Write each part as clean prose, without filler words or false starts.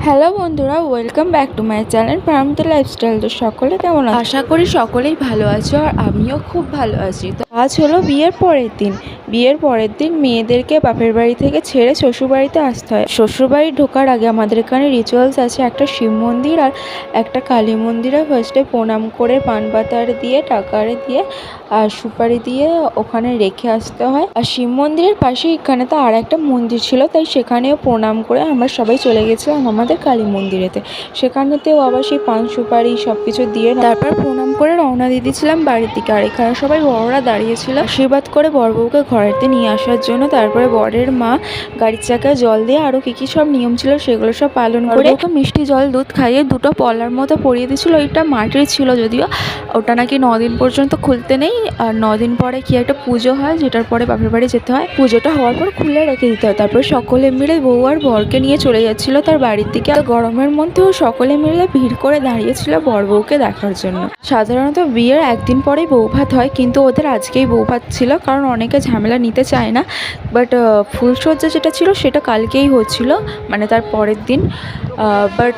Hello বন্ধুরা, welcome back to my channel Paromita lifestyle. তো সকলে কেমন আছো? আশা করি সকলেই ভালো আছো, আর আমিও খুব ভালো আছি। তো আজ হলো বিয়ের পরের দিন মেয়েদেরকে বাপের বাড়ি থেকে ছেড়ে শ্বশুরবাড়িতে আসতে হয়। শ্বশুরবাড়ি ঢোকার আগে আমাদের এখানে রিচুয়ালস আছে, একটা শিব মন্দির আর একটা কালী মন্দিরে ফার্স্টে প্রণাম করে পান পাতার দিয়ে টাকারে দিয়ে আর সুপারি দিয়ে ওখানে রেখে আসতে হয়। আর শিব মন্দিরের পাশে এখানে তো আর একটা মন্দির ছিল, তাই সেখানেও প্রণাম করে আমরা সবাই চলে গেছিলাম আমাদের কালী মন্দিরেতে। সেখানেতেও আবার সেই পান সুপারি সব কিছু দিয়ে তারপর প্রণাম করে রওনা দিয়ে দিয়েছিলাম বাড়ির দিকে। আর এখানে সবাই বড়রা দাঁড়িয়েছিল আশীর্বাদ করে বরবউকে ঘরেতে নিয়ে আসার জন্য। তারপরে বরের মা গাড়ির চাকায় জল দিয়ে আরও কী সব নিয়ম ছিল সেগুলো সব পালন করে ওকে মিষ্টি জল দুধ খাইয়ে দুটো পলার মতো পরিয়ে দিয়েছিল। ওইটা মাটির ছিল যদিও, ওটা নাকি 9 দিন পর্যন্ত খুলতে নেই। আর 9 দিন পরে কি একটা পুজো হয়, যেটার পরে বাপের বাড়ি যেতে হয়। পুজোটা হওয়ার পর খুলে রেখে দিতে হয়। তারপরে সকলে মিলে বউ আর বরকে নিয়ে চলে যাচ্ছিল তার বাড়ির দিকে। গরমের মধ্যেও সকলে মিলে ভিড় করে দাঁড়িয়েছিল বর বউকে দেখার জন্য। সাধারণত বিয়ের একদিন পরেই বউ ভাত হয়, কিন্তু ওদের আজকেই বউ ভাত ছিল, কারণ অনেকে ঝামেলা নিতে চায় না। বাট ফুলসজ্জা যেটা ছিল সেটা কালকেই হচ্ছিল, মানে তার পরের দিন। বাট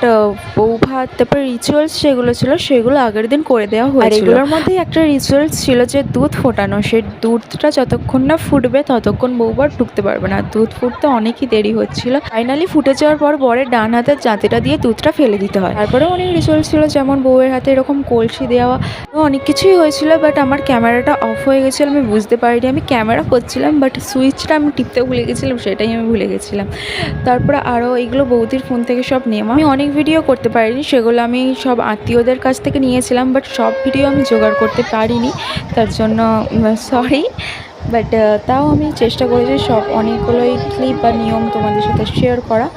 বউ ভাত তারপর রিচুয়ালস যেগুলো ছিল সেগুলো আগের দিন করে দেওয়া হয়েছিল। এগুলোর মধ্যে একটা রিচুয়ালস ছিল যে দুধ ফোটানো। সেই দুধটা যতক্ষণ না ফুটবে ততক্ষণ বউবার ঢুকতে পারবে না। দুধ ফুটতে অনেকই দেরি হচ্ছিল। ফাইনালি ফুটে যাওয়ার পর বরের ডান হাতের জাঁতিটা দিয়ে দুধটা ফেলে দিতে হয়। তারপরে অনেক রিচুয়ালস ছিল, যেমন বউয়ের হাতে এরকম কলসি দেওয়া, অনেক কিছুই হয়েছিল। বাট আমার ক্যামেরাটা অফ হয়ে গেছিলো, আমি বুঝতে পারিনি। আমি ক্যামেরা করছিলাম বাট সুইচটা আমি টিপতে ভুলে গেছিলাম, সেটাই আমি ভুলে গেছিলাম। তারপরে আরও এইগুলো বৌদির ফোন থেকে সব নেওয়া। আমি অনেক ভিডিও করতে পারিনি, সেগুলো আমি সব আত্মীয়দের কাছ থেকে নিয়েছিলাম, বাট সব ভিডিও আমি জোগাড় করতে পারিনি, তার জন্য সরি। বাট তাও আমি চেষ্টা করেছি সব অনেকগুলোই ক্লিপ বা নিয়ম তোমাদের সাথে শেয়ার করা।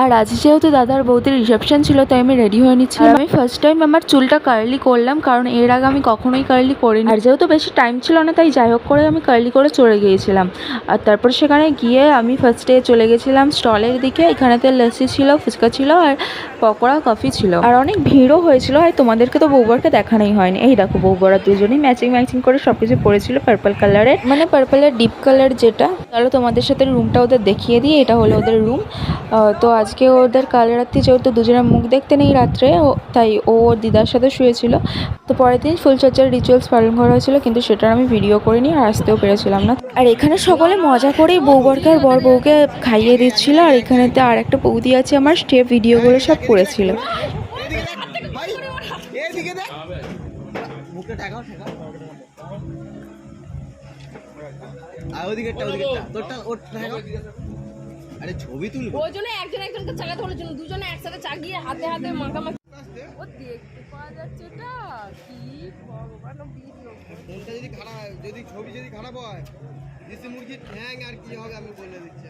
আর আজ যেহেতু দাদার বৌদির রিসেপশন ছিল, তাই আমি রেডি হয়ে নিচ্ছিলাম। আমি ফার্স্ট টাইম আমার চুলটা কার্লি করলাম, কারণ এর আগে আমি কখনোই কার্লি করিনি। আর যেহেতু বেশি টাইম ছিল না, তাই যাই হোক করে আমি কার্লি করে চলে গিয়েছিলাম। আর তারপর সেখানে গিয়ে আমি ফার্স্টে চলে গেছিলাম স্টলের দিকে। এখানেতে লস্যি ছিল, ফুচকা ছিল, আর পকোড়া কফি ছিল। আর অনেক ভিড়ও হয়েছিল। আর তোমাদেরকে তো বউবরকে দেখানোই হয়নি। এই দেখো বউবরা দুজনেই ম্যাচিং করে সব কিছু পরেছিল পার্পল কালারের, মানে পার্পলের ডিপ কালার যেটা। তাহলে তোমাদের সাথে রুমটা ওদের দেখিয়ে দিই। এটা হলো ওদের রুম। তো আজকে ওদের কাল রাত্রি যেহেতু দুজনের মুখ দেখতে নেই রাত্রে, তাই ও ওর দিদার সাথে শুয়েছিল। তো পরের দিন ফুলসজ্জার রিচুয়ালস পালন করা হয়েছিল, কিন্তু সেটার আমি ভিডিও করিনি আর আসতেও পেরেছিলাম না। আর এখানে সকলে মজা করেই বউ বরকে আর বর বউকে খাইয়ে দিচ্ছিল। আর এখানেতে আর একটা বৌদি আছে আমার, স্টেপ ভিডিওগুলো সব করেছিল। আরে ছবি তুলবো ওই জন্য একজনকে চাগাতে বলার জন্য দুজনে একসাথে চাগিয়ে হাতে হাতে মাখামাখি। ও দেখতে পাওয়া যাচ্ছে এটা কি ভগবান। ফোনটা যদি খারাপ হয়, যদি ছবি যদি খারাপ হয়, দেশি মুরগির ঠ্যাং আর কি হবে আমি বলে দিচ্ছি।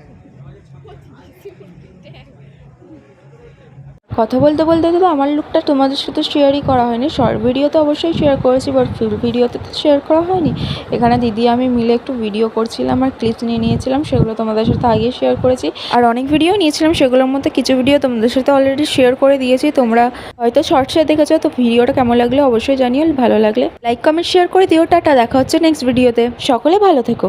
কথা বলতে বলতে তো আমার লুকটা তোমাদের সাথে শেয়ারই করা হয়নি। শর্ট ভিডিওতে অবশ্যই শেয়ার করেছি, বাট ফুল ভিডিওতে তো শেয়ার করা হয়নি। এখানে দিদি আমি মিলে একটু ভিডিও করছিলাম আর ক্লিপস নিয়ে নিয়েছিলাম, সেগুলো তোমাদের সাথে আগে শেয়ার করেছি। আর অনেক ভিডিও নিয়েছিলাম, সেগুলোর মধ্যে কিছু ভিডিও তোমাদের সাথে অলরেডি শেয়ার করে দিয়েছি। তোমরা হয়তো শর্টসে দেখেছো। তো ভিডিওটা কেমন লাগলে অবশ্যই জানিও, ভালো লাগলে লাইক কমেন্ট শেয়ার করে দিও। টাটা, দেখা হচ্ছে নেক্সট ভিডিওতে। সকলে ভালো থেকো।